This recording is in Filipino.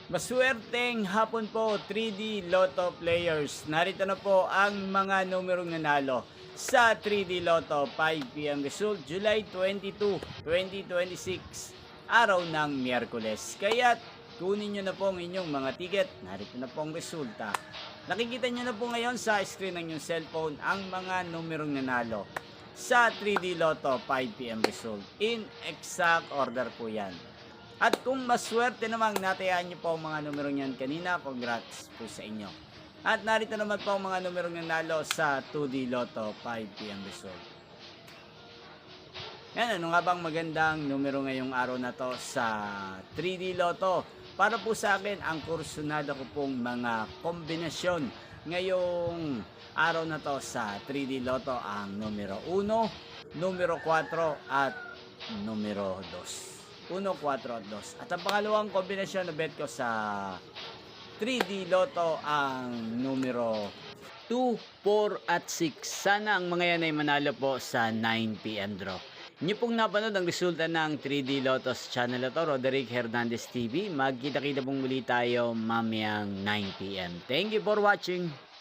Maswerteng hapon po 3D Lotto players. Narito na po ang mga numerong nanalo sa 3D Lotto 5 PM result July 22, 2026, araw ng Miyerkules. Kaya kunin nyo na po ang inyong mga ticket. Narito na po ang resulta. Nakikita nyo na po ngayon sa screen ng inyong cellphone ang mga numerong nanalo sa 3D Lotto 5 PM result. In exact order po yan. At kung maswerte namang natayaan nyo po ang mga numero niyan kanina, congrats po sa inyo. At narito naman po ang mga numerong nanalo sa 2D Lotto 5 PM result. Yan, ano nga bang magandang numero ngayong araw na to sa 3D Lotto? Para po sa akin, ang kursunada ko pong mga kombinasyon ngayong araw na to sa 3D Lotto ang numero 1, numero 4 at numero 2. 1, 4 at 2. At ang pangalawang kombinasyon na bet ko sa 3D Lotto ang numero 2, 4 at 6. Sana ang mga yan ay manalo po sa 9 PM draw. Inyo pong napanood ang resulta ng 3D Lotto sa channel na to, Roderick Hernandez TV. Magkita-kita pong muli tayo mamayang 9 PM. Thank you for watching.